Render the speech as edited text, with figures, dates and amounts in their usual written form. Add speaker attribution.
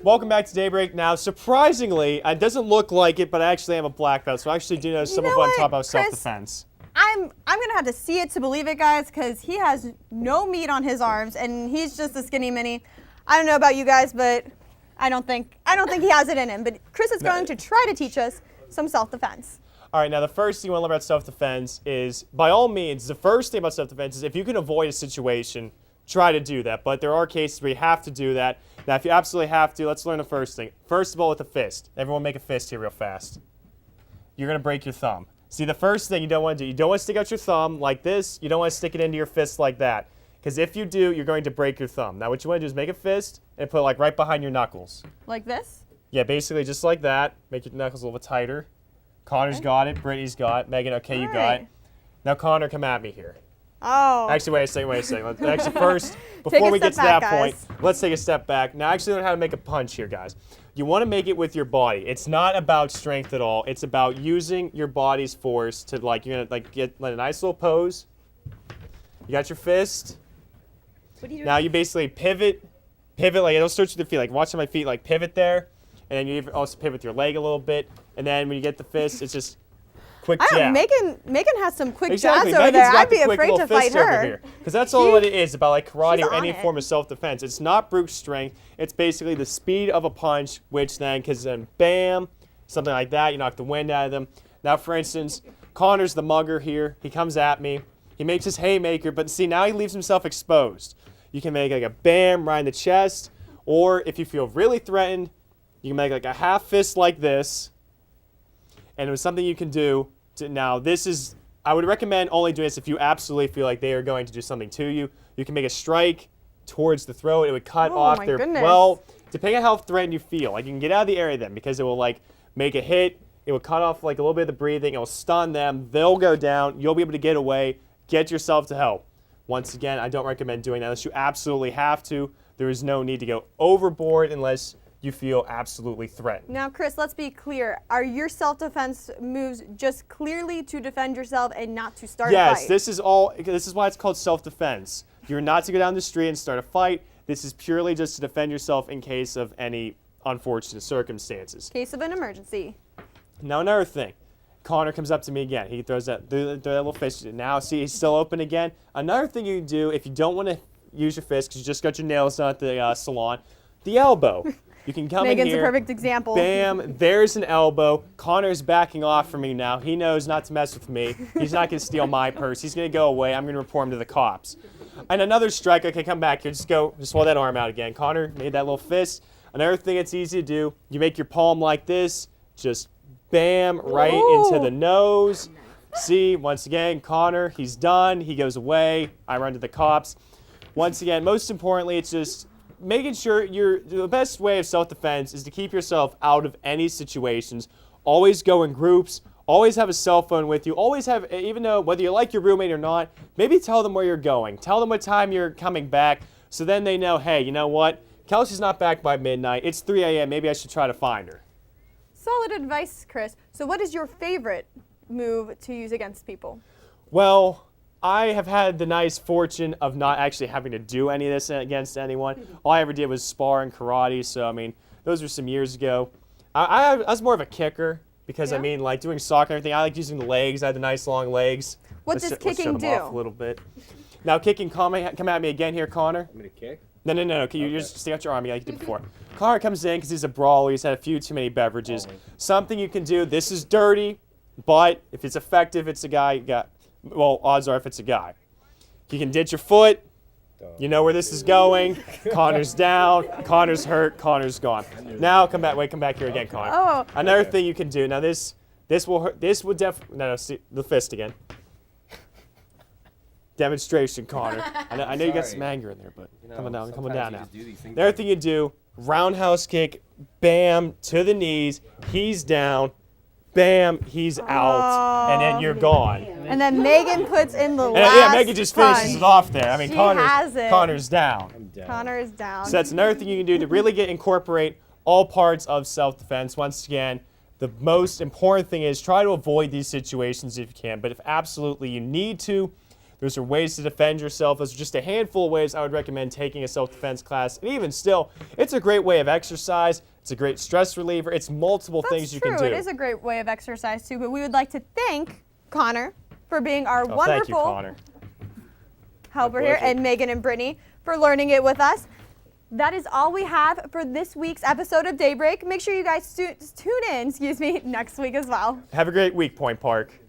Speaker 1: Welcome back to Daybreak. Now, surprisingly, it doesn't look like it, but I actually am a black belt, so I actually do know some of what I'm talking about self-defense.
Speaker 2: I'm gonna have to see it to believe it, guys, because he has no meat on his arms, and he's just a skinny mini. I don't know about you guys, but I don't think he has it in him. But Chris is going to try to teach us some self-defense.
Speaker 1: All right, now the first thing you want to learn about self-defense is, by all means, the first thing about self-defense is if you can avoid a situation, try to do that. But there are cases where you have to do that. Now, if you absolutely have to, let's learn the first thing. First of all, with a fist. Everyone make a fist here real fast. You're going to break your thumb. See, the first thing you don't want to do, you don't want to stick out your thumb like this. You don't want to stick it into your fist like that. Because if you do, you're going to break your thumb. Now, what you want to do is make a fist and put it like right behind your knuckles.
Speaker 2: Like this?
Speaker 1: Yeah, basically just like that. Make your knuckles a little bit tighter. Connor's got it. Brittany's got it. Megan, okay, you got it. Now, Connor, come at me here.
Speaker 2: Oh.
Speaker 1: Actually, wait a second. Actually, first, before we get to that point, let's take a step back. Now, actually learn how to make a punch here, guys. You want to make it with your body. It's not about strength at all. It's about using your body's force to, like, you're going to get a nice little pose. You got your fist.
Speaker 2: What do you do?
Speaker 1: Now, you basically pivot, like, it'll start with your feet. Like, watch my feet, like, pivot there. And then you also pivot your leg a little bit. And then when you get the fist, it's just quick jab.
Speaker 2: Megan has some quick jabs over
Speaker 1: Megan's
Speaker 2: there.
Speaker 1: got
Speaker 2: I'd be
Speaker 1: the quick
Speaker 2: afraid
Speaker 1: little
Speaker 2: to fight
Speaker 1: fist over
Speaker 2: her.
Speaker 1: here. Because that's all it is about, like, karate or any
Speaker 2: on it.
Speaker 1: form of self-defense. It's not brute strength. It's basically the speed of a punch, which then, because then bam, something like that, you knock the wind out of them. Now, for instance, Connor's the mugger here. He comes at me. He makes his haymaker, but see, now he leaves himself exposed. You can make like a bam right in the chest, or if you feel really threatened, you can make like a half fist like this. And it was something you can do. Now, this is, I would recommend only doing this if you absolutely feel like they are going to do something to you. You can make a strike towards the throat. It would cut off their, well, depending on how threatened you feel. Like, you can get out of the area then because it will, like, make a hit. It will cut off, like, a little bit of the breathing. It will stun them. They'll go down. You'll be able to get away. Get yourself to help. Once again, I don't recommend doing that unless you absolutely have to. There is no need to go overboard unless you feel absolutely threatened.
Speaker 2: Now, Chris, let's be clear. Are your self-defense moves just clearly to defend yourself and not to start a fight?
Speaker 1: Yes, this is why it's called self-defense. You're not to go down the street and start a fight. This is purely just to defend yourself in case of any unfortunate circumstances.
Speaker 2: Case of an emergency.
Speaker 1: Now, another thing. Connor comes up to me again. He throws that little fist. Now, see, he's still open again. Another thing you can do if you don't want to use your fist because you just got your nails done at the salon, the elbow. You can come in here.
Speaker 2: Megan's a perfect example.
Speaker 1: Bam, there's an elbow. Connor's backing off from me now. He knows not to mess with me. He's not going to steal my purse. He's going to go away. I'm going to report him to the cops. And another strike. Okay, come back here. Just hold that arm out again. Connor made that little fist. Another thing that's easy to do, you make your palm like this. Just bam, right into the nose. See, once again, Connor, he's done. He goes away. I run to the cops. Once again, most importantly, it's just making sure the best way of self-defense is to keep yourself out of any situations. Always go in groups. Always have a cell phone with you. Always have, even though whether you like your roommate or not, maybe tell them where you're going. Tell them what time you're coming back so then they know, hey, you know what? Kelsey's not back by midnight. It's 3 a.m. Maybe I should try to find her.
Speaker 2: Solid advice, Chris. So what is your favorite move to use against people?
Speaker 1: Well, I have had the nice fortune of not actually having to do any of this against anyone. All I ever did was spar and karate, so, I mean, those were some years ago. I was more of a kicker because, I mean, like doing soccer and everything, I like using the legs. I had the nice long legs.
Speaker 2: What does kicking
Speaker 1: let's shut them
Speaker 2: do?
Speaker 1: off a little bit. Now, kicking, come at me again here, Connor.
Speaker 3: I'm going to kick?
Speaker 1: No. Okay, you just stick out your arm like you did before. Connor comes in because he's a brawler. He's had a few too many beverages. Something you can do, this is dirty, but if it's effective, it's a guy, well, odds are if it's a guy. You can ditch your foot. You know where this is going. Connor's down. Connor's hurt. Connor's gone. Now come back here again, Connor.
Speaker 2: Oh.
Speaker 1: Another thing you can do. Now this will hurt. This will no, see the fist again. Demonstration, Connor. I know you got some anger in there, but coming down now. The other thing you do, roundhouse kick, bam, to the knees. He's down. Bam, he's out, and then you're gone.
Speaker 2: And then Megan puts in the last
Speaker 1: Megan just finishes it off there. I mean, Connor's down.
Speaker 2: Connor is down.
Speaker 1: So that's another thing you can do to really incorporate all parts of self-defense. Once again, the most important thing is try to avoid these situations if you can. But if absolutely you need to, Those are ways to defend yourself. Those are just a handful of ways I would recommend taking a self-defense class. And even still, it's a great way of exercise. It's a great stress reliever. It's multiple things you can do.
Speaker 2: It is a great way of exercise too, but we would like to thank Connor for being our
Speaker 1: Thank you,
Speaker 2: wonderful
Speaker 1: Connor.
Speaker 2: helper here, and Megan and Brittany for learning it with us. That is all we have for this week's episode of Daybreak. Make sure you guys tune in, next week as well.
Speaker 1: Have a great week, Point Park.